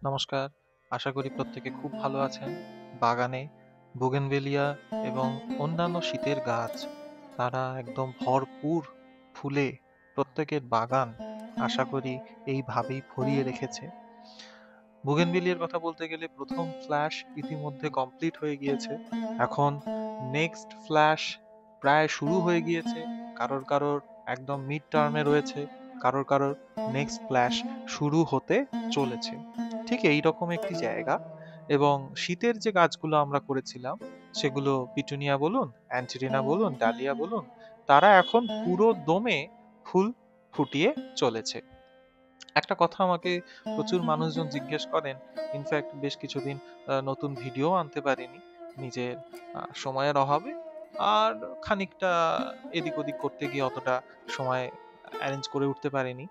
নমস্কার। আশা করি প্রত্যেকে খুব ভালো আছেন। বাগানে বুগেনভেলিয়া এবং অন্যান্য শীতের গাছ তারা একদম ভরপুর ফুলে প্রত্যেকের বাগান আশা করি এইভাবেই ভরিয়ে রেখেছে। বুগেনভেলিয়ার কথা বলতে গেলে প্রথম ফ্ল্যাশ ইতিমধ্যে কমপ্লিট হয়ে গিয়েছে। এখন নেক্সট ফ্ল্যাশ প্রায় শুরু হয়ে গিয়েছে। কারোর কারোর একদম মিড টার্মে রয়েছে, কারোর কারোর নেক্সট ফ্ল্যাশ শুরু হতে চলেছে। ঠিক এইরকম একটি জায়গা। এবং শীতের যে গাছগুলো আমরা করেছিলাম সেগুলো পিটুনিয়া বলুন, অ্যান্টেরিনা বলুন, ডালিয়া বলুন, তারা এখন পুরো দমে ফুল ফুটিয়ে চলেছে। একটা কথা আমাকে প্রচুর মানুষজন জিজ্ঞেস করেন। ইনফ্যাক্ট বেশ কিছুদিন নতুন ভিডিও আনতে পারিনি নিজের সময়ের অভাবে। আর খানিকটা এদিক ওদিক করতে গিয়ে অতটা সময় অ্যারেঞ্জ করে উঠতে পারিনি।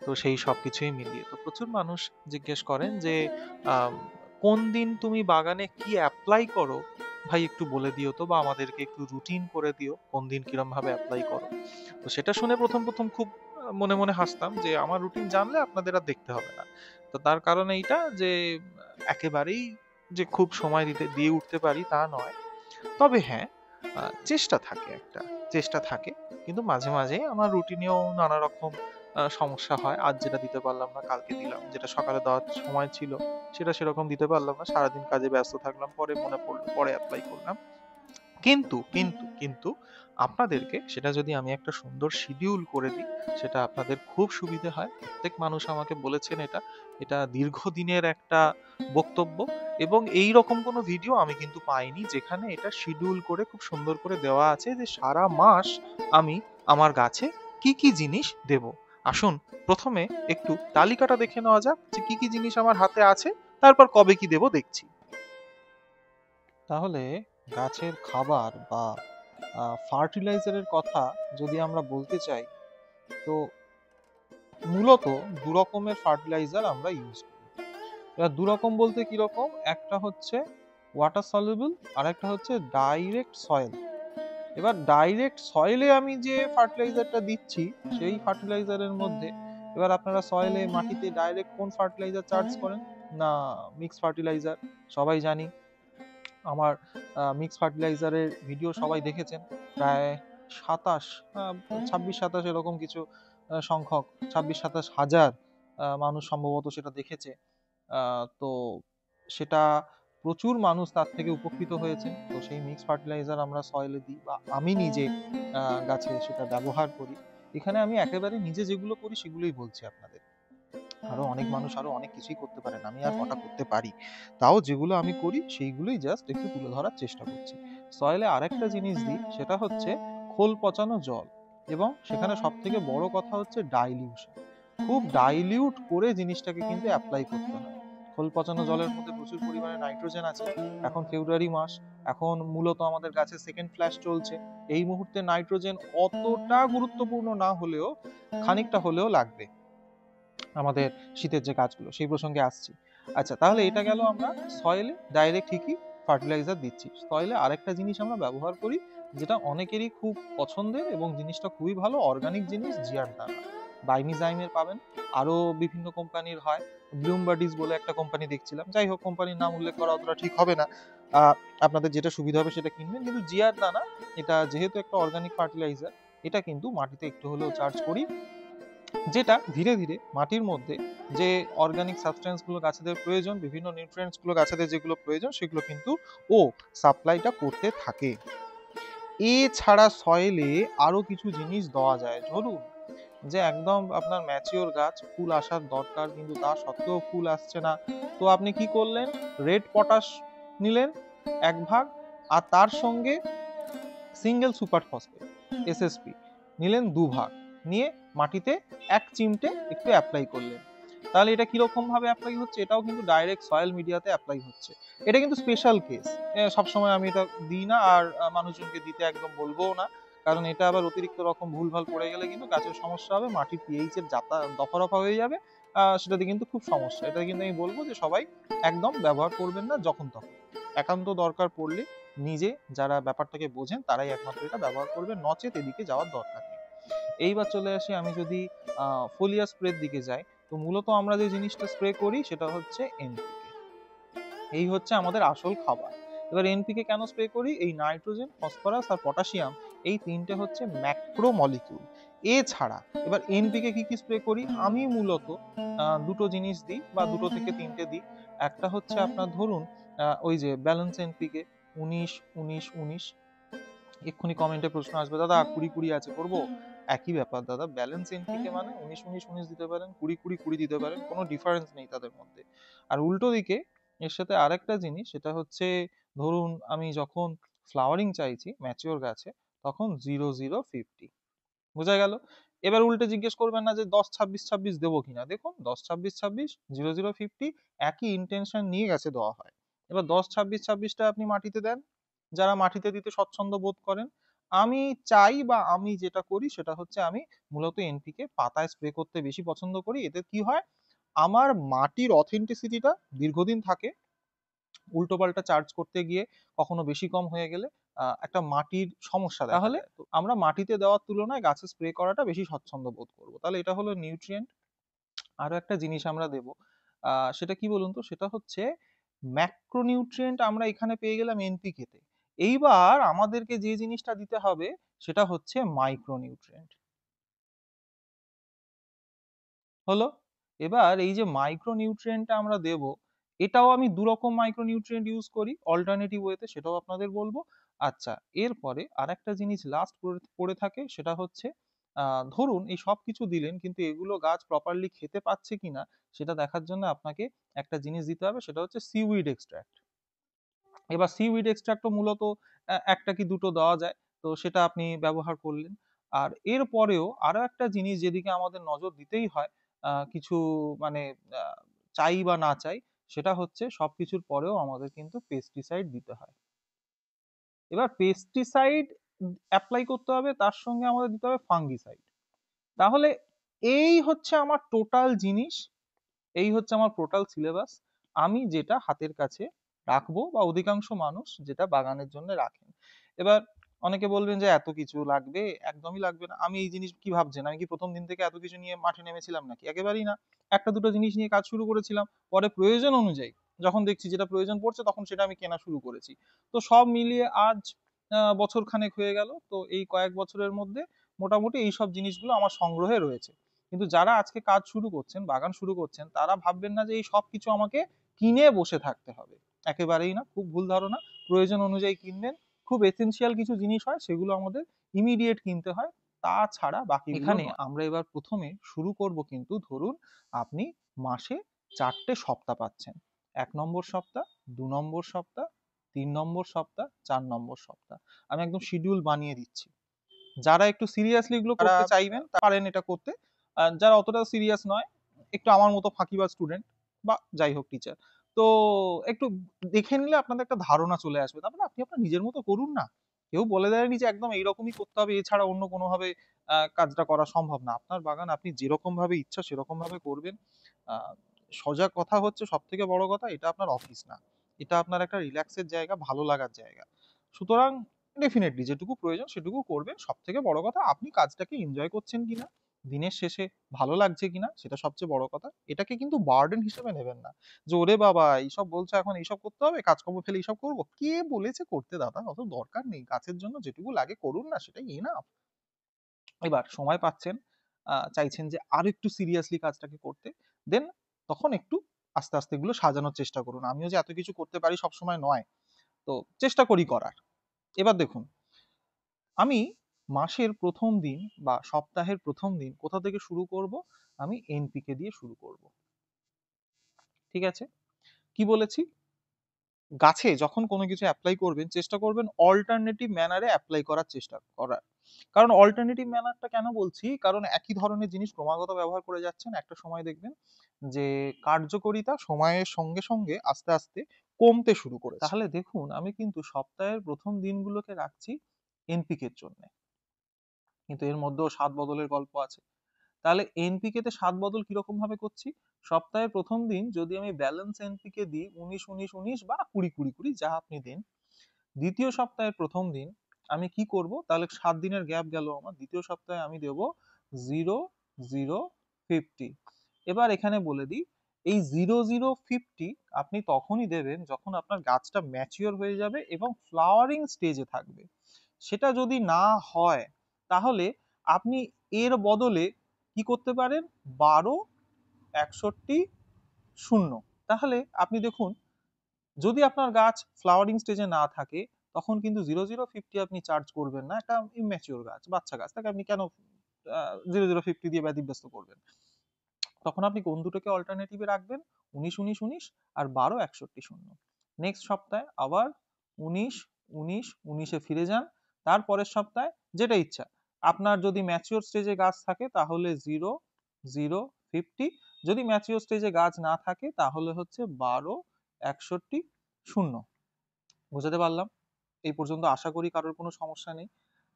তো সেই সব কিছুই মিলিয়ে তো প্রচুর মানুষ জিজ্ঞেস করেন যে আম, কোন দিন তুমি বাগানে কি অ্যাপ্লাই করো, ভাই একটু বলে দিও তো, বা আমাদেরকে একটু রুটিন করে দিও কোন দিন কিরম ভাবে অ্যাপ্লাই করো। তো সেটা শুনে প্রথম প্রথম খুব মনে মনে হাসতাম যে আমার রুটিন জানলে আপনাদের আর দেখতে হবে না। তো তার কারণ এইটা যে একেবারেই যে খুব সময় দিয়ে উঠতে পারি তা নয়। তবে হ্যাঁ, চেষ্টা থাকে একটা, চেষ্টা থাকে। কিন্তু মাঝে মাঝে আমার রুটিনেও নানা রকম সমস্যা হয়। আজ যেটা দিতে পারলাম না কালকে দিলাম, যেটা সকালে দেওয়ার সময় ছিল সেটা সেরকম দিতে পারলাম না, সারাদিন কাজে ব্যস্ত থাকলাম, পরে মনে পড়লো পরে অ্যাপ্লাই করলাম। কিন্তু আপনাদেরকে সেটা যদি আমি একটা সুন্দর শিডিউল করে দিই, সেটা আপনাদের খুব সুবিধে হয়। প্রত্যেক মানুষ আমাকে বলেছেন এটা, এটা দীর্ঘদিনের একটা বক্তব্য। এবং এই রকম কোনো ভিডিও আমি কিন্তু পাইনি যেখানে এটা শিডিউল করে খুব সুন্দর করে দেওয়া আছে যে সারা মাস আমি আমার গাছে কি কি জিনিস দেব। আসুন প্রথমে একটু তালিকাটা দেখে নেওয়া যাক যে কি কি জিনিস আমার হাতে আছে, তারপর কবে কি দেব দেখছি। তাহলে গাছের খাবার বা ফার্টিলাইজারের কথা যদি আমরা বলতে চাই, তো মূলত দু রকমের ফার্টিলাইজার আমরা ইউজ করি। এবার দু রকম বলতে কি রকম, একটা হচ্ছে ওয়াটার সলিউবল আর একটা হচ্ছে ডাইরেক্ট সয়েল। এবার ডাইরেক্ট সয়েলে আমি যে ফার্টিলাইজারটা দিচ্ছি সেই ফার্টিলাইজারের মধ্যে, এবার আপনারা সয়েলে মাটিতে ডাইরেক্ট কোন ফার্টিলাইজার চার্জ করেন? না, মিক্স ফার্টিলাইজার। সবাই জানি আমার মিক্স ফার্টিলাইজারের ভিডিও সবাই দেখেছেন। প্রায় 27 26-27 এরকম কিছু সংখ্যক, 26-27 হাজার মানুষ সম্ভবত সেটা দেখেছে। তো সেটা প্রচুর মানুষ তার থেকে উপকৃত হয়েছে। তো সেই মিক্স ফার্টিলাইজার আমরা সয়েলে দিই বা আমি নিজে গাছে সেটা ব্যবহার করি। এখানে আমি একেবারে নিজে যেগুলো করি সেগুলোই বলছি আপনাদের। আরো অনেক মানুষ আরো অনেক কিছুই করতে পারেন, আমি আর কটা করতে পারি। তাও যেগুলো আমি করি সেইগুলোই জাস্ট একটু তুলে ধরার চেষ্টা করছি। সয়েলে আরেকটা জিনিস দিই, সেটা হচ্ছে খোল পচানো জল। এবং সেখানে সব থেকে বড় কথা হচ্ছে ডাইলিউশন। খুব ডাইলিউট করে জিনিসটাকে কিন্তু অ্যাপ্লাই করতে হয়। খোল পচানো জলের মধ্যে প্রচুর পরিমাণে নাইট্রোজেন আছে। এখন ফেব্রুয়ারি মাস, এখন মূলত আমাদের গাছে সেকেন্ড ফ্ল্যাশ চলছে। এই মুহূর্তে নাইট্রোজেন অতটা গুরুত্বপূর্ণ না হলেও খানিকটা হলেও লাগবে আমাদের শীতের যে গাছগুলো, সেই প্রসঙ্গে আসছি। আচ্ছা, তাহলে এটা গেল আমরা সয়েলে ডাইরেক্ট ঠিকই ফার্টিলাইজার দিচ্ছি। সয়েলে আরেকটা জিনিস আমরা ব্যবহার করি যেটা অনেকেরই খুব পছন্দের এবং জিনিসটা খুবই ভালো, অর্গানিক জিনিস, জিয়ার দানা। বাইমিজাইমের পাবেন, আরো বিভিন্ন কোম্পানির হয়। ব্লুম বাডিজ বলে একটা কোম্পানি দেখছিলাম, যাই হোক কোম্পানির নাম উল্লেখ করা অতটা ঠিক হবে না। আহ, আপনাদের যেটা সুবিধা হবে সেটা কিনবেন। কিন্তু জিয়ার দানা, এটা যেহেতু একটা অর্গানিক ফার্টিলাইজার, এটা কিন্তু মাটিতে একটু হলেও চার্জ করি, যেটা ধীরে ধীরে মাটির মধ্যে যে অর্গানিক সাবস্টেন্স গুলো গাছেদের প্রয়োজন, বিভিন্ন নিউট্রিয়েন্টস গুলো গাছেদের যেগুলো প্রয়োজন, সেগুলো কিন্তু ও সাপ্লাইটা করতে থাকে। এছাড়া সয়েলে আরো কিছু জিনিস দেওয়া যায়। ধরুন যে একদম আপনার ম্যাচিওর গাছ, ফুল আসার দরকার কিন্তু তা সত্ত্বেও ফুল আসছে না, তো আপনি কি করলেন? রেড পটাশ নিলেন 1 ভাগ, আর তার সঙ্গে সিঙ্গেল সুপার ফসফেট এসএসপি নিলেন 2 ভাগ, নিয়ে মাটিতে 1 চিমটে একটু অ্যাপ্লাই করলেন। তাহলে এটা কিরকম ভাবে অ্যাপ্লাই হচ্ছে? এটাও কিন্তু ডাইরেক্ট সয়েল মিডিয়াতে অ্যাপ্লাই হচ্ছে। এটা কিন্তু স্পেশাল কেস, সবসময় আমি এটা দিই না, আর মানুষজনকে দিতে একদম বলবোও না। কারণ এটা আবার অতিরিক্ত রকম ভুলভাল পড়ে গেলে কিন্তু গাছের সমস্যা হবে, মাটির পিএইচ এর দফা রফা হয়ে যাবে। সেটাতে কিন্তু খুব সমস্যা। এটা কিন্তু আমি বলবো যে সবাই একদম ব্যবহার করবেন না যখন তখন। একান্ত দরকার পড়লে নিজে যারা ব্যাপারটাকে বোঝেন তারাই একমাত্র এটা ব্যবহার করবেন, নচেত এদিকে যাওয়ার দরকার নেই। এইবার চলে আসি, আমি যদি ফোলিয়া স্প্রের দিকে যাই, তো মূলত আমরা যে জিনিসটা স্প্রে করি সেটা হচ্ছে এনপিকে। এই হচ্ছে আমাদের আসল খাবার। এবার এনপিকে কেন স্প্রে করি? এই নাইট্রোজেন, ফসফরাস আর পটাশিয়াম, এই তিনটে হচ্ছে ম্যাক্রো মলিকিউল। এছাড়া এবার এনপিকে কি কি স্প্রে করি? আমি মূলত দুটো জিনিস দিই বা দুটো থেকে তিনটে দিই। একটা হচ্ছে আপনার ধরুন ওই যে ব্যালেন্স এনপিকে 19-19-19। এক্ষুনি কমেন্টে প্রশ্ন আসবে, দাদা 20-20 আছে করব? একই ব্যাপার দাদা, ব্যালেন্স এনপিকে মানে 19-19-19 দিতে পারেন, 20-20-20 দিতে পারেন, কোনো ডিফারেন্স নেই তাদের মধ্যে। আর উল্টো দিকে এর সাথে আরেকটা জিনিস, সেটা হচ্ছে ধরুন আমি যখন ফ্লাওয়ারিং চাইছি ম্যাচিওর গাছে, তখন 0-0-50। বোঝা গেল? এবার উল্টে জিজ্ঞেস করবেন না যে 10-26-26 দেবো কিনা। দেখুন 10-26-26, 0-0-50 একই ইন্টেনশন নিয়ে গেছে দেওয়া হয়। এবার 10-26-26টা আপনি মাটিতে দেন, যারা মাটিতে দিতে স্বচ্ছন্দ বোধ করেন। আমি চাই বা আমি যেটা করি সেটা হচ্ছে আমি মূলত এনপিকে পাতায় স্প্রে করতে বেশি পছন্দ করি। এতে কি হয়, আমার মাটির অথেন্টিসিটিটা দীর্ঘদিন থাকে। উল্টোপাল্টা চার্জ করতে গিয়ে কখনো বেশি কম হয়ে গেলে একটা মাটির সমস্যা দেখা তাহলে যায়। তো আমরা মাটিতে দেওয়ার তুলনায় গাছে স্প্রে করাটা বেশি স্বচ্ছন্দ বোধ করবো। তাহলে এটা হলো নিউট্রিয়েন্ট। আরো একটা জিনিস আমরা দেব, সেটা কি বলুন তো? সেটা হচ্ছে ম্যাক্রোনিউট্রিয়েন্ট আমরা এখানে পেয়ে গেলাম এনপিকে তে। এইবার আমাদেরকে যে জিনিসটা দিতে হবে সেটা হচ্ছে মাইক্রোনিউট্রিয়েন্ট। হলো? এবার এই যে মাইক্রোনিউট্রিয়েন্টটা আমরা দেব, এটাও আমি দু রকম মাইক্রোনিউট্রিয়েন্ট ইউজ করি অল্টারনেটিভ ওয়েতে, সেটাও আপনাদের বলবো। আচ্ছা, এরপরে আরেকটা জিনিস লাস্ট পড়ে থাকে, সেটা হচ্ছে ধরুন এই সব কিছু দিলেন কিন্তু এগুলো গাছ প্রপারলি খেতে পাচ্ছে কিনা সেটা দেখার জন্য আপনাকে একটা জিনিস দিতে হবে, সেটা হচ্ছে সিউইড এক্সট্রাক্ট। এবার সিউইড এক্সট্রাক্টও মূলত একটা কি দুটো দেওয়া যায়, তো সেটা আপনি ব্যবহার করলেন। আর এর পরেও আরো একটা জিনিস যেদিকে আমাদের নজর দিতেই হয়, কিছু মানে আহ, চাই বা না চাই, সেটা হচ্ছে সবকিছুর পরেও আমাদের কিন্তু পেস্টিসাইড দিতে হয়। এবার পেস্টিসাইড অ্যাপ্লাই করতে হবে, তার সঙ্গে আমাদের দিতে হবে ফাঙ্গিসাইড। তাহলে এই হচ্ছে আমার টোটাল জিনিস, এই হচ্ছে আমার টোটাল সিলেবাস। আমি যেটা হাতের কাছে রাখবো বা অধিকাংশ মানুষ যেটা বাগানের জন্য রাখেন। এবার অনেকে বলবেন যে এত কিছু লাগবে। একদমই লাগবে না। আমি এই জিনিস কি ভাবছেন, আমি কি প্রথম দিন থেকে এত কিছু নিয়ে মাঠে নেমেছিলাম নাকি? একেবারেই না। একটা দুটো জিনিস নিয়ে কাজ শুরু করেছিলাম, পরে প্রয়োজন অনুযায়ী যখন দেখছি যেটা প্রয়োজন পড়ছে তখন সেটা আমি কেনা শুরু করেছি। তো সব মিলিয়ে আজ বছর খানেক হয়ে গেল। তো এই কয়েক বছরের মধ্যে মোটামুটি এই সব জিনিসগুলো আমার সংগ্রহে রয়েছে। কিন্তু যারা আজকে কাজ শুরু করছেন, বাগান শুরু করছেন, তারা ভাববেন না যে এই সব কিছু আমাকে কিনে বসে থাকতে হবে। একেবারেই না, খুব ভুল ধারণা। প্রয়োজন অনুযায়ী কিনবেন। খুব এসেনশিয়াল কিছু জিনিস হয় সেগুলো আমাদের ইমিডিয়েট কিনতে হয়, তাছাড়া বাকি এখানে আমরা এবার প্রথমে শুরু করব। কিন্তু ধরুন আপনি মাসে 4টে সপ্তাহ পাচ্ছেন, 1 নম্বর সপ্তাহ, 2 নম্বর সপ্তাহ, 3 নম্বর সপ্তাহ, 4 নম্বর সপ্তাহ। আমি একদম শিডিউল বানিয়ে দিচ্ছি। যারা একটু সিরিয়াসলি এগুলো করতে চাইবেন পারেন এটা করতে। যারা অতটা সিরিয়াস নয়, একটু আমার মতো ফাঁকিবাজ স্টুডেন্ট বা যাই হোক টিচার, তো একটু দেখে নিলে আপনাদের একটা ধারণা চলে আসবে। তারপরে আপনি আপনার নিজের মতো করুন না। কেউ বলে দেয়নি যে একদম এইরকমই করতে হবে, এছাড়া অন্য কোনোভাবে কাজটা করা সম্ভব না। আপনার বাগান আপনি যেরকম ভাবে ইচ্ছা সেরকম ভাবে করবেন। আহ, সোজা কথা হচ্ছে, সব থেকে বড় কথা, এটা আপনার অফিস না, এটা আপনার একটা রিল্যাক্সের জায়গা, ভালো লাগার জায়গা। সুতরাং ডেফিনেটলি যেটুকু প্রয়োজন সেটুকু করবেন। সব থেকে বড় কথা আপনি কাজটাকে এনজয় করছেন কিনা, দিনের শেষে ভালো লাগছে কিনা, সেটা সবচেয়ে বড় কথা। এটাকে কিন্তু বার্ডেন হিসেবে নেবেন না, যে ওরে বাবা এইসব বলছে এখন এইসব করতে হবে, কাজকর্ম ফেলে এইসব করবো। কে বলেছে করতে দাদা? অত দরকার নেই। গাছের জন্য যেটুকু লাগে করুন না, সেটাই এনাফ। এবার সময় পাচ্ছেন, চাইছেন যে আর একটু সিরিয়াসলি কাজটাকে করতে, দেন তখন একটু আস্তে আস্তে এগুলো সাজানোর চেষ্টা করুন। আমিও যে এত কিছু করতে পারি সবসময় নয়, তো চেষ্টা করি করার। এবার দেখুন, আমি মাসের প্রথম দিন বা সপ্তাহের প্রথম দিন কোথা থেকে শুরু করব? আমি এনপিকে দিয়ে শুরু করব। ঠিক আছে? কি বলেছি? গাছে যখন কোনো কিছু অ্যাপ্লাই করবেন চেষ্টা করবেন অল্টারনেটিভ ম্যানারে অ্যাপ্লাই করার চেষ্টা করার। কারণ অল্টারনেটিভ ম্যানারটা কেন বলছি, কারণ একই ধরনের জিনিস ক্রমাগত ব্যবহার করে যাচ্ছেন, একটা সময় দেখবেন যে কার্যকারিতা সময়ের সঙ্গে সঙ্গে আস্তে আস্তে কমতে শুরু করেছে। তাহলে দেখুন আমি কিন্তু সপ্তাহের প্রথম দিনগুলোকে রাখছি এনপিকে এর জন্য, কিন্তু এর মধ্যেও স্বাদ বদলের গল্প আছে। তাহলে এনপিকে তে স্বাদ বদল কিরকম ভাবে করছি? সপ্তাহের প্রথম দিন যদি আমি ব্যালেন্স এনপিকে দিই 19-19-19 বা 20-20-20 যা আপনি দিন, দ্বিতীয় সপ্তাহের প্রথম দিন আমি কি করব? তাহলে 7 দিনের গ্যাপ গেল আমার। দ্বিতীয় সপ্তাহে আমি দেব 0-0-50। এবার এখানে বলে দিই, এই 0050 আপনি তখনই দেবেন যখন আপনার গাছটা ম্যাচিওর হয়ে যাবে এবং ফ্লাওয়ারিং স্টেজে থাকবে। সেটা যদি না হয় তাহলে আপনি এর বদলে কি করতে পারেন, 12 61 0। তাহলে আপনি দেখুন, যদি আপনার গাছ ফ্লাওয়ারিং স্টেজে না থাকে তখন কিন্তু 0050 আপনি চার্জ করবেন না। একটা ইম্যাচিওর গাছ, বাচ্চা গাছ, তাকে আপনি কেন 0050 দিয়ে ব্যতিব্যস্ত করবেন? তখন আপনি কোন দুটোকে অল্টারনেটিভে রাখবেন, 19 19 19 আর 12 61 0। নেক্সট সপ্তাহে আবার 19 19 19-এ ফিরে যান। তারপরের সপ্তাহে যেটা ইচ্ছা, আপনার যদি ম্যাচিওর স্টেজে গাছ থাকে তাহলে 0050, যদি ম্যাচিওর স্টেজে গাছ না থাকে তাহলে হচ্ছে 12 61 0। বুঝাতে পারলাম? এই পর্যন্ত আশা করি কারোর কোনো সমস্যা নেই।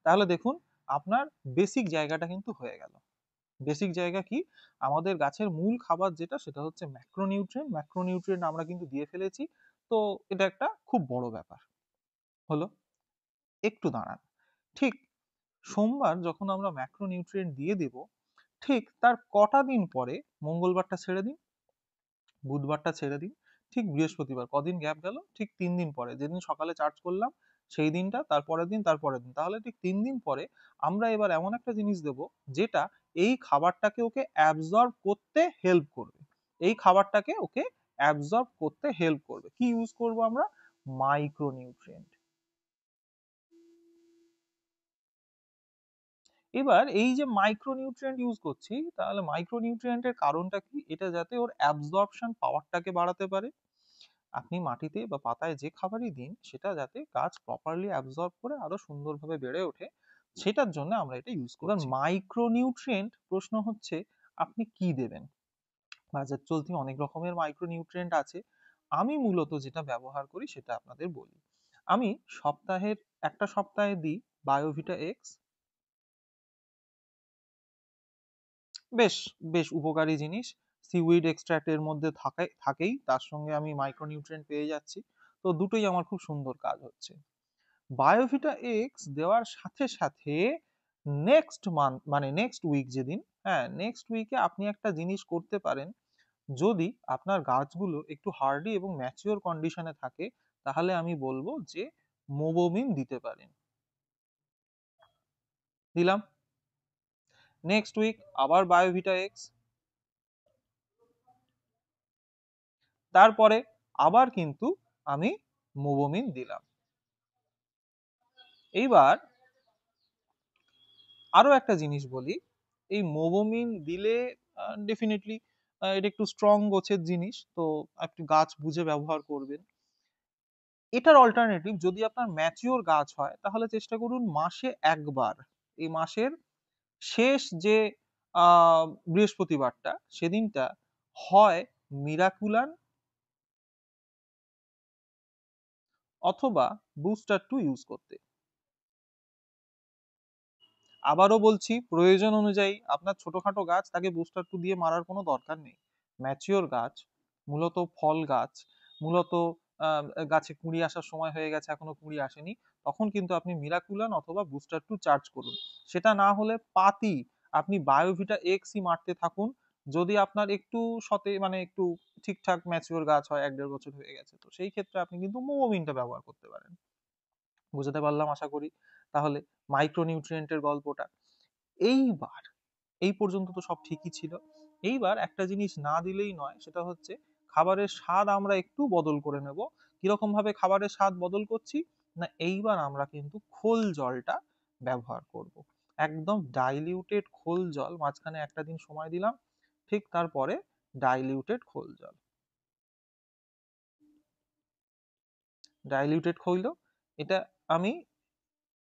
তাহলে দেখুন, আপনার বেসিক জায়গাটা কিন্তু হয়ে গেল। বেসিক জায়গা কি? আমাদের গাছের মূল খাবার যেটা, সেটা হচ্ছে ম্যাক্রোনিউট্রিয়েন্ট। ম্যাক্রোনিউট্রিয়েন্ট আমরা কিন্তু দিয়ে ফেলেছি। তো এটা একটা খুব বড় ব্যাপার হলো। একটু দাঁড়ান, ঠিক সোমবার যখন আমরা ম্যাক্রোনিউট্রিয়েন্ট দিয়ে দেব, ঠিক তার কটা দিন পরে মঙ্গলবারটা ছেড়ে দিন, বুধবারটা ছেড়ে দিন, ঠিক বৃহস্পতিবার, কদিন গ্যাপ গেল, ঠিক 3 দিন পরে যেদিন সকালে চার্জ করলাম সেই দিনটা, তারপরের দিন, তারপরের দিন, তাহলে ঠিক 3 দিন পরে আমরা এবার এমন একটা জিনিস দেব যেটা এই খাবারটাকে ওকে অ্যাবজর্ব করতে হেল্প করবে। এই খাবারটাকে ওকে অ্যাবজর্ব করতে হেল্প করবে। কি ইউজ করব আমরা? মাইক্রোনিউট্রিয়েন্ট। এবার এই যে মাইক্রোনিউট্রিয়েন্ট ইউজ করছি, তাহলে মাইক্রোনিউট্রিয়েন্টের কারণটা কি? এটা যাতে ওর অ্যাবজর্পশন পাওয়ারটাকে বাড়াতে পারে। আপনি মাটিতে বা পাতায় যে খাবারই দিন সেটা যাতে গাছ প্রপারলি অ্যাবজর্ব করে আরো সুন্দরভাবে বেড়ে ওঠে, সেটার জন্য আমরা এটা ইউজ করি। এবার মাইক্রোনিউট্রিয়েন্ট প্রশ্ন হচ্ছে আপনি কি দেবেন। বাজার চলতি অনেক রকমের মাইক্রোনিউট্রিয়েন্ট আছে। আমি মূলত যেটা ব্যবহার করি সেটা আপনাদের বলি। আমি সপ্তাহের একটা সপ্তাহে দিই বায়োভিটা এক্স। বেশ বেশ উপকারী জিনিস। সিউইড এক্সট্র্যাক্ট এর মধ্যে থাকেই, তার সঙ্গে আমি মাইক্রোনিউট্রিয়েন্ট পেয়ে যাচ্ছি। তো দুটোই আমার খুব সুন্দর কাজ হচ্ছে। বায়োভিটা এক্স দেওয়ার সাথে সাথে নেক্সট মান্থ মানে নেক্সট উইক যেদিন, হ্যাঁ নেক্সট উইকে আপনি একটা জিনিস করতে পারেন। যদি আপনার গাছগুলো একটু হার্ডি এবং ম্যাচিওর কন্ডিশনে থাকে তাহলে আমি বলবো যে মোবোমিন দিতে পারেন। দিলাম। নেক্সট উইক আবার বায়োভিটা এক্স, তারপরে আবার কিন্তু আমি মোবোমিন দিলাম। এইবার আরো একটা জিনিস বলি, এই মোবোমিন দিলে ডেফিনেটলি এটা একটু স্ট্রং গোছের জিনিস, তো আপনি গাছ বুঝে ব্যবহার করবেন। এটার অল্টারনেটিভ, যদি আপনার ম্যাচিওর গাছ হয় তাহলে চেষ্টা করুন মাসে একবার, এই মাসের শেষ যে বৃহস্পতিবারটা সেদিনটা হয় মিরাকুলান অথবা বুস্টার টু ইউজ করতে। আবারও বলছি, প্রয়োজন অনুযায়ী আপনার ছোটখাটো গাছ, তাকে বুস্টার টু দিয়ে মারার কোনো দরকার নেই। ম্যাচিওর গাছ, মূলত ফল গাছ, মূলত গাছে কুঁড়ি আসার সময় হয়ে গেছে এখনো কুঁড়ি আসেনি, তখন কিন্তু আপনি মিরাকুলান অথবা বুস্টার টু চার্জ করুন। সেটা না হলে পাতি আপনি বায়োভিটা এক্সই মারতে থাকুন। যদি আপনার একটু মানে একটু ঠিকঠাক ম্যাচিওর গাছ হয়, 1-1.5 বছর হয়ে গেছে, তো সেই ক্ষেত্রে আপনি কিন্তু মোমোমিনটা ব্যবহার করতে পারেন। বুঝতে পারলাম আশা করি। তাহলে মাইক্রোনিউট্রিয়েন্টের গল্পটা। এইবার এই পর্যন্ত তো সব ঠিকই ছিল। এইবার একটা জিনিস না দিলেই নয়, সেটা হচ্ছে খাবারের স্বাদ আমরা একটু বদল করে নেব। কিরকম ভাবে খাবারের স্বাদ বদল করছি না, এইবার আমরা কিন্তু খোল জলটা ব্যবহার করব। একদম ডাইলিউটেড খোল জল, মাঝখানে একটা দিন সময় দিলাম, ঠিক তারপরে ডাইলিউটেড খোল জল। ডাইলিউটেড খৈল, এটা আমি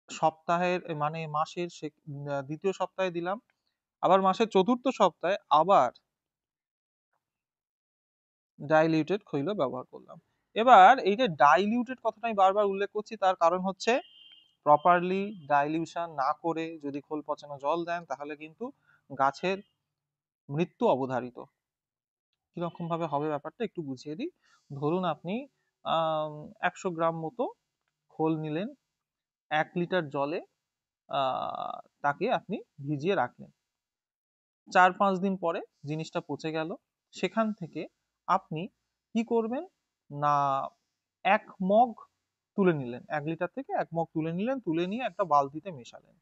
সপ্তাহের মানে মাসের দ্বিতীয় সপ্তাহে দিলাম, আবার মাসের চতুর্থ সপ্তাহে আবার ডাইলিউটেড খৈল ব্যবহার করলাম। এবার এই যে ডাইলিউটেড কথাটা আমি বারবার উল্লেখ করছি, তার কারণ হচ্ছে প্রপারলি ডাইলিউশন না করে যদি খোল পচানো জল দেন তাহলে কিন্তু গাছের মৃত্যু অবধারিত। কিরকম ভাবে হবে ব্যাপারটা একটু বুঝিয়ে দিই। ধরুন আপনি 100 গ্রাম মতো খোল নিলেন, 1 লিটার জলে তাকে আপনি ভিজিয়ে রাখলেন। 4-5 দিন পরে জিনিসটা পচে গেল। সেখান থেকে আপনি কি করবেন না, 1 মগ তুলে নিলেন, 1 লিটার থেকে 1 মগ তুলে নিলেন, তুলে নিয়ে একটা বালতিতে মেশালেন।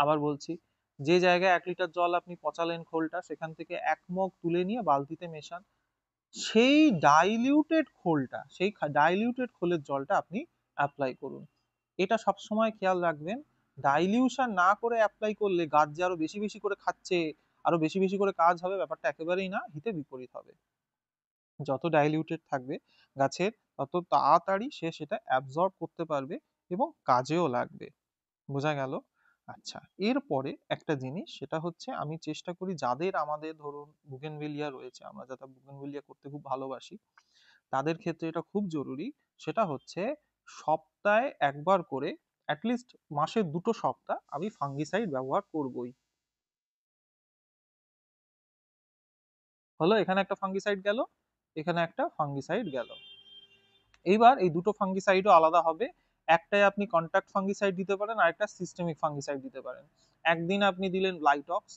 আবার বলছি, যে জায়গায় 1 লিটার জল আপনি পচালেন খোলটা, সেখান থেকে 1 মগ তুলে নিয়ে বালতিতে মেশান। সেই ডাইলিউটেড খোলটা, সেই ডাইলিউটেড খোলের জলটা আপনি অ্যাপ্লাই করুন। এটা সবসময় খেয়াল রাখবেন, ডাইলিউশন না করে অ্যাপ্লাই করলে গাছ যে আরো বেশি বেশি করে খাচ্ছে, আরো বেশি বেশি করে কাজ হবে, ব্যাপারটা একেবারেই না, হিতে বিপরীত হবে। যত ডাইলিউটেড থাকবে গাছের, তত তাড়াতাড়ি সে সেটা অ্যাবজর্ব করতে পারবে এবং কাজেও লাগবে। বোঝা গেল? আচ্ছা, এরপরে একটা জিনিস, সেটা হচ্ছে আমি চেষ্টা করি যাদের, আমাদের ধরুন বুগেনভেলিয়া রয়েছে, আমরা যারা বুগেনভেলিয়া করতে খুব ভালোবাসি, তাদের ক্ষেত্রে এটা খুব জরুরি। সেটা হচ্ছে সপ্তাহে একবার করে, অ্যাটলিস্ট মাসে 2 সপ্তাহ আমি ফাঙ্গিসাইড ব্যবহার করবই। হলো, এখানে একটা ফাঙ্গিসাইড গেল, এখানে একটা ফাঙ্গিসাইড গেল। এইবার এই দুটো ফাঙ্গিসাইডও আলাদা হবে। একটাই আপনি কন্ট্যাক্ট ফাঙ্গিসাইড দিতে পারেন, আর একটা সিস্টেমিক ফাঙ্গিসাইড দিতে পারেন। একদিন আপনি দিলেন ব্লাইটক্স,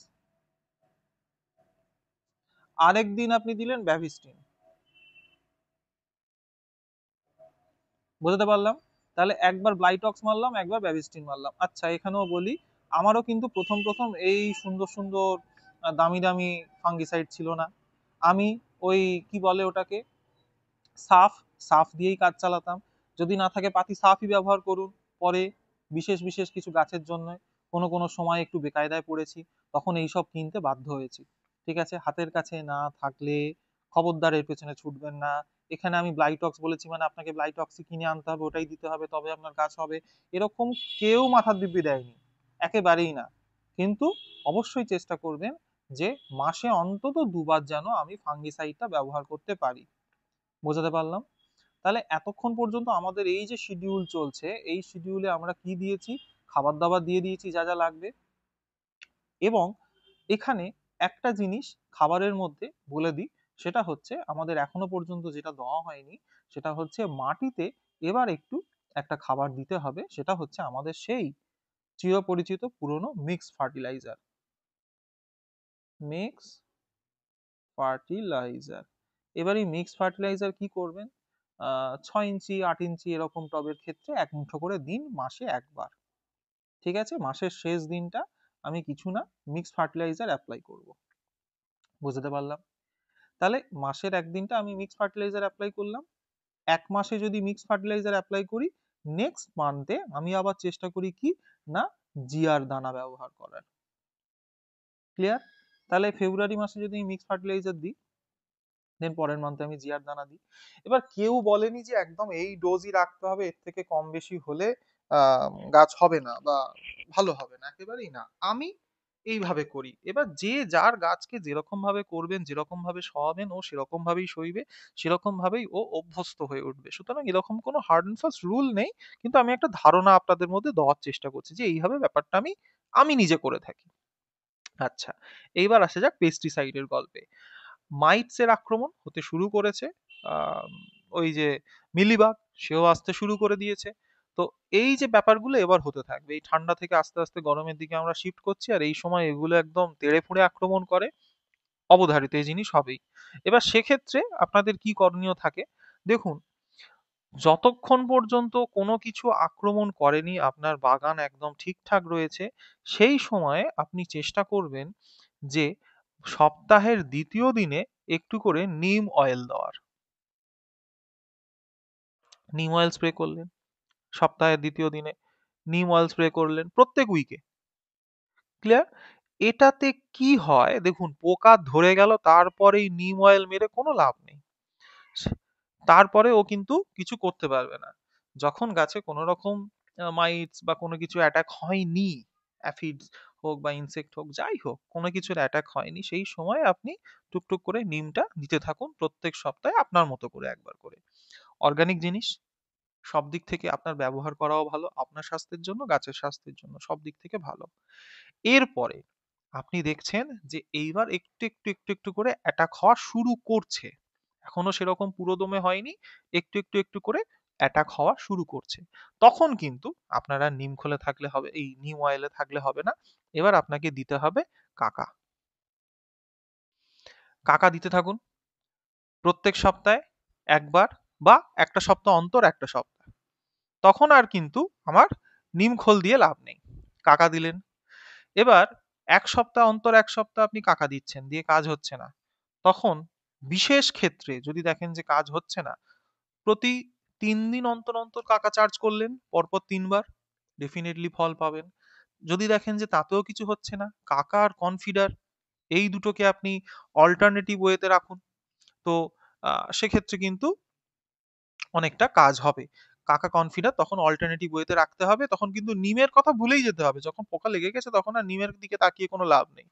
আরেক দিন আপনি দিলেন ব্যাভিস্টিন। বোঝাতে পারলাম? তাহলে একবার ব্লাইটক্স মারলাম, একবার ব্যাভিস্টিন মারলাম। আচ্ছা, এখানেও বলি, আমারও কিন্তু প্রথম প্রথম এই সুন্দর সুন্দর দামি দামি ফাঙ্গিসাইড ছিল না। আমি ওই কি বলে ওটাকে, সাফ, সাফ দিয়েই কাজ চালাতাম। যদি না থাকে পাতি সাফই ব্যবহার করুন। পরে বিশেষ বিশেষ কিছু গাছের জন্য কোনো কোনো সময় একটু বেকায়দায় পড়েছি, তখন এইসব কিনতে বাধ্য হয়েছি। ঠিক আছে, হাতের কাছে না থাকলে খবরদার এর পেছনে ছুটবেন না। এখানে আমি ব্লাইটক্স বলেছি মানে আপনাকে ব্লাইটক্সই কিনে আনতে হবে, ওটাই দিতে হবে, তবে আপনার গাছ হবে, এরকম কেউ মাথার দিব্যি দেয়নি, একেবারেই না। কিন্তু অবশ্যই চেষ্টা করবেন যে মাসে অন্তত 2 বার যেন আমি ফাঙ্গিসাইডটা ব্যবহার করতে পারি। বোঝাতে পারলাম? তাহলে এতক্ষণ পর্যন্ত আমাদের এই যে শিডিউল চলছে, এই শিডিউলে আমরা কি দিয়েছি, খাবার দাবার দিয়ে দিয়েছি যা যা লাগবে। এবং এখানে একটা জিনিস খাবারের মধ্যে বলে দিই, সেটা হচ্ছে আমাদের এখনো পর্যন্ত যেটা দেওয়া হয়নি, সেটা হচ্ছে মাটিতে এবার একটু একটা খাবার দিতে হবে, সেটা হচ্ছে আমাদের সেই চিরপরিচিত পুরনো মিক্স ফার্টিলাইজার। Mix fertiliser. এবার এই মিক্স ফার্টিলাইজার কি করবেন, 6 ইঞ্চি 8 ইঞ্চি এরকম টবের ক্ষেত্রে 1 মুঠো করে দিন মাসে একবার। ঠিক আছে, মাসের শেষ দিনটা আমি কিছু না মিক্স ফার্টিলাইজার অ্যাপ্লাই করব। বুঝতে পারলাম? তাহলে মাসের একদিনটা আমি মিক্স ফার্টিলাইজার অ্যাপ্লাই করলাম। 1 মাসে যদি মিক্স ফার্টিলাইজার অ্যাপ্লাই করি, নেক্সট মান্থে আমি আবার চেষ্টা করি কি না, জিআর দানা ব্যবহার করার। ক্লিয়ার? তাহলে ফেব্রুয়ারি মাসে যদি আমি মিক্স ফার্টিলাইজার দিই, দেন পরের মান্থে আমি জিআর দানা দিই। এবার কেউ বলেনি যে একদম এই ডোজই রাখতে হবে, এর থেকে কম বেশি হলে গাছ হবে না বা ভালো হবে না, একেবারেই না। আমি এইভাবে করি। এবার যে যার গাছকে যেরকম ভাবে করবেন, যেরকম ভাবে সওয়াবেন, ও সেরকম ভাবেই সইবে, সেরকম ভাবেই ও অভ্যস্ত হয়ে উঠবে। সুতরাং এরকম কোনো হার্ড এন্ড ফাস্ট রুল নেই, কিন্তু আমি একটা ধারণা আপনাদের মধ্যে দেওয়ার চেষ্টা করছি যে এইভাবে ব্যাপারটা আমি আমি নিজে করে থাকি। আচ্ছা, এইবার আসা যাক পেস্টিসাইডের গল্পে। মাইটস এর আক্রমণ হতে শুরু করেছে। আম, ওই যে মিলিবাগ, সেও আসতে শুরু করে দিয়েছে। তো এই যে ব্যাপারগুলো এবার হতে থাকবে, এই ঠান্ডা থেকে আস্তে আস্তে গরমের দিকে আমরা শিফট করছি, আর এই সময় এগুলো একদম তেড়ে ফুঁড়ে আক্রমণ করে। অবধারিত এই জিনিস হবেই। এবার সেক্ষেত্রে আপনাদের কি করণীয় থাকে, দেখুন, যতক্ষণ পর্যন্ত কোনো কিছু আক্রমণ করেনি, আপনার বাগান একদম ঠিকঠাক রয়েছে, সেই সময়ে আপনি চেষ্টা করবেন যে সপ্তাহের দ্বিতীয় দিনে একটু করে নিম অয়েল দেওয়ার। নিম অয়েল স্প্রে করলেন সপ্তাহের দ্বিতীয় দিনে, নিম অয়েল স্প্রে করলেন প্রত্যেক উইকে। ক্লিয়ার? এটাতে কি হয় দেখুন, পোকা ধরে গেল তারপরেই নিম অয়েল মেরে কোনো লাভ নেই। তারপরে ও কিন্তু কিছু করতে পারবে না। যখন গাছে কোনো রকম মাইটস বা কোনো কিছু অ্যাটাক হয়নি, অ্যাফিডস হোক বা ইনসেক্ট হোক, যাই হোক, কোনো কিছুর অ্যাটাক হয়নি, সেই সময় আপনি টুকটুক করে নিমটা দিতে থাকুন প্রত্যেক সপ্তাহে আপনার মতো করে একবার করে। অর্গানিক জিনিস, সব দিক থেকে আপনার ব্যবহার করাও ভালো, আপনার স্বাস্থ্যের জন্য, গাছের স্বাস্থ্যের জন্য, সব দিক থেকে ভালো। এরপরে আপনি দেখছেন যে এইবার একটু একটু একটু একটু করে অ্যাটাক হওয়া শুরু করছে। এখনো সেরকম পুরোদমে হয়নি, একটু একটু একটু করে অ্যাটাক হওয়া শুরু করছে। তখন কিন্তু আপনারা নিম খোলে থাকলে হবে, এই নিম অয়েলে থাকলে হবে না, এবার আপনাকে দিতে হবে কাকা। কাকা দিতে থাকুন প্রত্যেক সপ্তাহে একবার, বা একটা সপ্তাহ অন্তর একটা সপ্তাহ। তখন আর কিন্তু আমার নিমখোল দিয়ে লাভ নেই। কাকা দিলেন, এবার এক সপ্তাহ অন্তর এক সপ্তাহ আপনি কাকা দিচ্ছেন, দিয়ে কাজ হচ্ছে না, তখন বিশেষ ক্ষেত্রে যদি দেখেন যে কাজ হচ্ছে না, প্রতি 3 দিন অন্তর অন্তর কাকা চার্জ করলেন, পরপর 3 বার, ডেফিনেটলি ফল পাবেন। যদি দেখেন যে তাতেও কিছু হচ্ছে না, কাকা আর কনফিডার এই দুটোকে আপনি অল্টারনেটিভ ওয়েতে রাখুন। তো সেক্ষেত্রে কিন্তু অনেকটা কাজ হবে। কাকা কনফিডার তখন অল্টারনেটিভ ওয়েতে রাখতে হবে, তখন কিন্তু নিমের কথা ভুলেই যেতে হবে। যখন পোকা লেগে গেছে তখন আর নিমের দিকে তাকিয়ে কোনো লাভ নেই।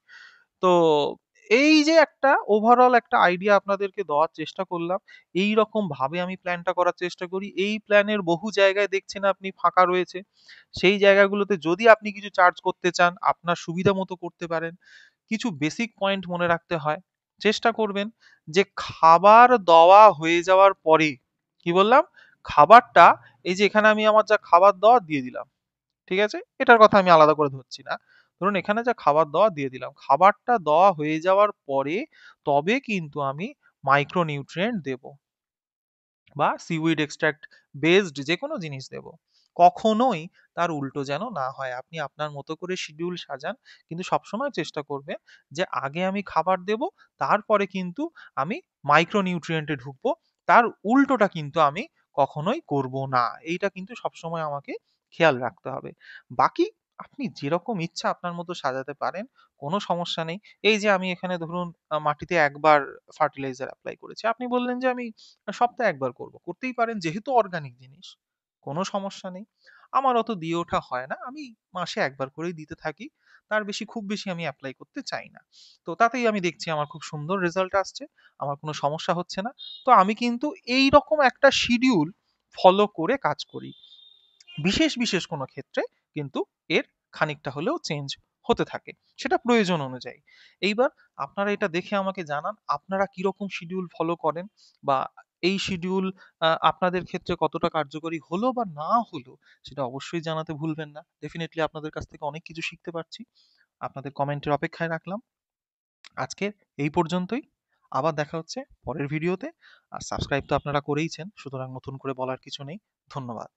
তো এই যে একটা ওভারঅল একটা আইডিয়া আপনাদেরকে দেওয়ার চেষ্টা করলাম, এই রকম ভাবে আমি প্ল্যানটা করার চেষ্টা করি। এই প্ল্যানের বহু জায়গায় দেখছেন আপনি ফাঁকা রয়েছে, সেই জায়গাগুলোতে যদি আপনি কিছু চার্জ করতে চান আপনার সুবিধা মতো করতে পারেন। কিছু বেসিক পয়েন্ট মনে রাখতে হয়। চেষ্টা করবেন যে খাবার দেওয়া হয়ে যাওয়ার পরে, কি বললাম, খাবারটা, এই যে এখানে আমি আমার যা খাবার দেওয়া দিয়ে দিলাম, ঠিক আছে, এটার কথা আমি আলাদা করে ধরছি না, ধরুন এখানে যা খাবার দেওয়া দিয়ে দিলাম, খাবারটা দেওয়া হয়ে যাওয়ার পরে তবে কিন্তু আমি মাইক্রো নিউট্রিয়েন্ট দেব, বা সিউইড এক্সট্রাক্ট বেসড যে কোনো জিনিস দেব। কখনোই তার উল্টো যেন না হয়। আপনি আপনার মতো করে শিডিউল সাজান, কিন্তু সবসময় চেষ্টা করবেন যে আগে আমি খাবার দেব, তারপরে কিন্তু আমি মাইক্রো নিউট্রিয়েন্টে ঢুকবো। তার উল্টোটা কিন্তু আমি কখনোই করব না। এইটা কিন্তু সবসময় আমাকে খেয়াল রাখতে হবে। বাকি আপনি যেরকম ইচ্ছা আপনার মতো সাজাতে পারেন, কোনো সমস্যা নেই। এই যে আমি এখানে ধরুন মাটিতে একবার ফার্টিলাইজার অ্যাপ্লাই করেছি, আপনি বললেন যে আমি সপ্তাহে একবার করব, করতেই পারেন, যেহেতু অর্গানিক জিনিস কোনো সমস্যা নেই। আমার অত দিয়ে ওঠা হয় না, আমি মাসে একবার করেই দিতে থাকি, তার বেশি খুব বেশি আমি অ্যাপ্লাই করতে চাই না। তো তাতেই আমি দেখছি আমার খুব সুন্দর রেজাল্ট আসছে, আমার কোনো সমস্যা হচ্ছে না। তো আমি কিন্তু এই রকম একটা শিডিউল ফলো করে কাজ করি। বিশেষ বিশেষ কোনো ক্ষেত্রে কিন্তু এর খানিকটা হলেও চেঞ্জ হতে থাকে, সেটা প্রয়োজন অনুযায়ী। এইবার আপনারা এটা দেখে আমাকে জানান আপনারা কিরকম শিডিউল ফলো করেন, বা এই শিডিউল আপনাদের ক্ষেত্রে কতটা কার্যকরী হলো বা না হলো, সেটা অবশ্যই জানাতে ভুলবেন না। ডেফিনেটলি আপনাদের কাছ থেকে অনেক কিছু শিখতে পারছি। আপনাদের কমেন্টের অপেক্ষায় রাখলাম। আজকে এই পর্যন্তই। আবার দেখা হচ্ছে পরের ভিডিওতে। আর সাবস্ক্রাইব তো আপনারা করেইছেন, সুতরাং নতুন করে বলার কিছু নেই। ধন্যবাদ।